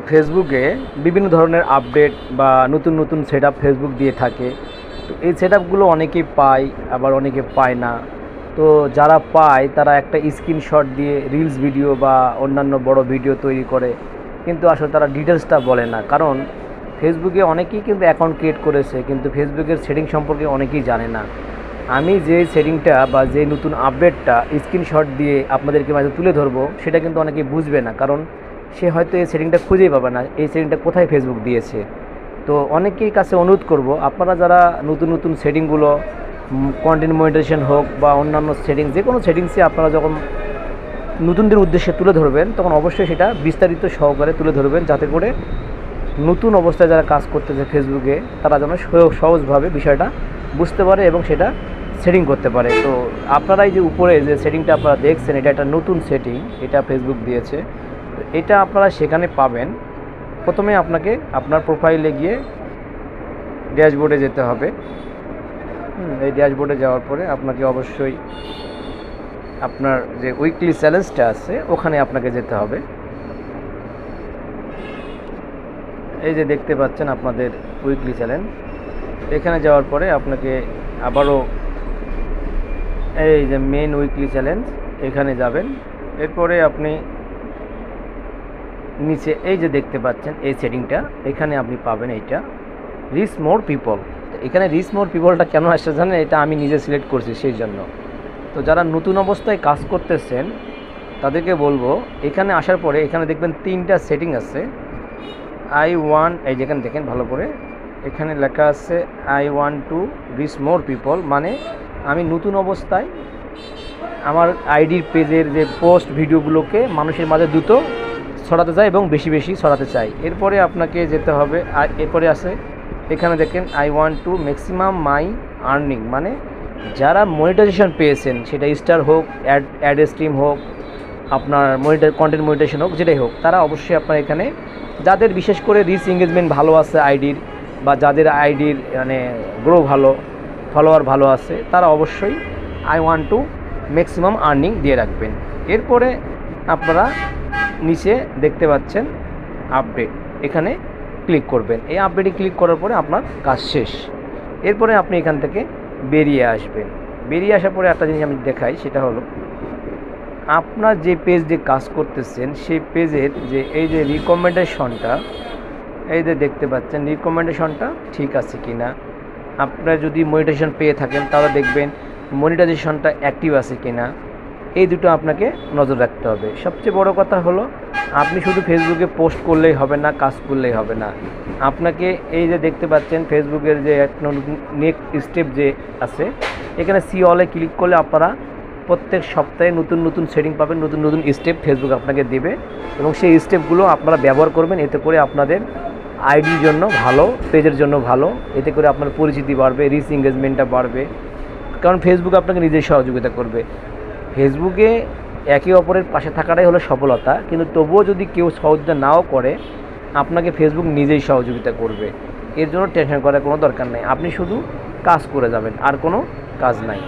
ফেসবুকে বিভিন্ন ধরনের আপডেট বা নতুন নতুন সেটআপ ফেসবুক দিয়ে থাকে। তো এই সেটআপগুলো অনেকেই পায়, আবার অনেকে পায় না। তো যারা পায় তারা একটা স্ক্রিনশট দিয়ে রিলস ভিডিও বা অন্যান্য বড় ভিডিও তৈরি করে, কিন্তু আসলে তারা ডিটেলসটা বলে না। কারণ ফেসবুকে অনেকেই কিন্তু অ্যাকাউন্ট ক্রিয়েট করেছে, কিন্তু ফেসবুকের সেটিং সম্পর্কে অনেকেই জানে না। আমি যে সেটিংটা বা যে নতুন আপডেটটা স্ক্রিনশট দিয়ে আপনাদেরকে মাঝে তুলে ধরবো, সেটা কিন্তু অনেকেই বুঝবে না। কারণ সে হয়তো এই সেটিংটা খুঁজেই পাবে না, এই সেটিংটা কোথায় ফেসবুক দিয়েছে। তো অনেকের কাছে অনুরোধ করব, আপনারা যারা নতুন নতুন সেটিংগুলো, কন্টেন্ট মনিটাইজেশন হোক বা অন্যান্য সেটিংস, যে কোনো সেটিংসে আপনারা যখন নতুনদের উদ্দেশ্যে তুলে ধরবেন, তখন অবশ্যই সেটা বিস্তারিত সহকারে তুলে ধরবেন, যাতে করে নতুন অবস্থায় যারা কাজ করতেছে ফেসবুকে, তারা যেন সহজভাবে বিষয়টা বুঝতে পারে এবং সেটা সেটিং করতে পারে। তো আপনারা এই যে উপরে যে সেটিংটা আপনারা দেখছেন, এটা একটা নতুন সেটিং, এটা ফেসবুক দিয়েছে। তো এটা আপনারা সেখানে পাবেন। প্রথমে আপনাকে আপনার প্রোফাইলে গিয়ে ড্যাশবোর্ডে যেতে হবে। এই ড্যাশবোর্ডে যাওয়ার পরে আপনাকে অবশ্যই আপনার যে উইকলি চ্যালেঞ্জটা আছে ওখানে আপনাকে যেতে হবে। এই যে দেখতে পাচ্ছেন আপনাদের উইকলি চ্যালেঞ্জ, এখানে যাওয়ার পরে আপনাকে আবারও এই যে মেন উইকলি চ্যালেঞ্জ এখানে যাবেন। এরপরে আপনি নিচে এই যে দেখতে পাচ্ছেন এই সেটিংটা, এখানে আপনি পাবেন এইটা রিচ মোর পিপল। এখানে রিচ মোর পিপলটা কেন আসছে জানেন? এটা আমি নিজে সিলেক্ট করছি সেই জন্য। তো যারা নতুন অবস্থায় কাজ করতেছেন তাদেরকে বলবো, এখানে আসার পরে এখানে দেখবেন 3টা সেটিং আছে। এই যেখানে দেখেন ভালো করে, এখানে লেখা আছে I want to reach more people, মানে আমি নতুন অবস্থায় আমার আইডির পেজের যে পোস্ট ভিডিওগুলোকে মানুষের মাঝে দ্রুত ছড়াতে চাই এবং বেশি বেশি ছড়াতে চাই। এরপরে আপনাকে যেতে হবে, আর এরপরে আছে এখানে দেখেন I want to maximum my earning, মানে যারা মনিটাইজেশন পেয়েছেন, সেটা স্টার হোক, অ্যাড স্ট্রিম হোক, আপনার কন্টেন্ট মনিটাইজেশন হোক, যেটাই হোক, তারা অবশ্যই আপনার এখানে, যাদের বিশেষ করে রিচ এঙ্গেজমেন্ট ভালো আছে আইডির, বা যাদের আইডির মানে গ্রো ভালো, ফলোয়ার ভালো আছে, তারা অবশ্যই I want to maximum earning দিয়ে রাখবেন। এরপরে আপনারা নিচে দেখতে পাচ্ছেন আপডেট, এখানে ক্লিক করবেন। এই আপডেটে ক্লিক করার পরে আপনার কাজ শেষ। এরপরে আপনি এখান থেকে বেরিয়ে আসবেন। বেরিয়ে আসার পরে একটা জিনিস আমি দেখাই, সেটা হলো আপনার যে পেজ দিয়ে কাজ করতেছেন সেই পেজের যে এই যে রিকমেন্ডেশনটা, এই যে দেখতে পাচ্ছেন রিকমেন্ডেশনটা ঠিক আছে কি না। আপনার যদি মনিটাইজেশন পেয়ে থাকেন তাহলে দেখবেন মনিটাইজেশনটা অ্যাক্টিভ আছে কি না। এই দুটো আপনাকে নজর রাখতে হবে। সবচেয়ে বড় কথা হলো, আপনি শুধু ফেসবুকে পোস্ট করলেই হবে না, কাজ করলেই হবে না। আপনাকে এই যে দেখতে পাচ্ছেন ফেসবুকের যে নেক্সট স্টেপ যে আছে, এখানে সি অলে ক্লিক করলে আপনারা প্রত্যেক সপ্তাহে নতুন নতুন সেটিং পাবেন, নতুন নতুন স্টেপ ফেসবুক আপনাকে দেবে, এবং সেই স্টেপগুলো আপনারা ব্যবহার করবেন। এতে করে আপনাদের আইডির জন্য ভালো, পেজের জন্য ভালো, এতে করে আপনার পরিচিতি বাড়বে, রিচ এঙ্গেজমেন্টটা বাড়বে। কারণ ফেসবুক আপনাকে নিজেই সহযোগিতা করবে। ফেসবুকে একে অপরের পাশে থাকাটাই হলো সফলতা, কিন্তু তবুও যদি কেউ সহযোগিতা নাও করে, আপনাকে ফেসবুক নিজেই সহযোগিতা করবে। এর জন্য টেনশন করার কোনো দরকার নেই, আপনি শুধু কাজ করে যাবেন, আর কোনো কাজ নাই।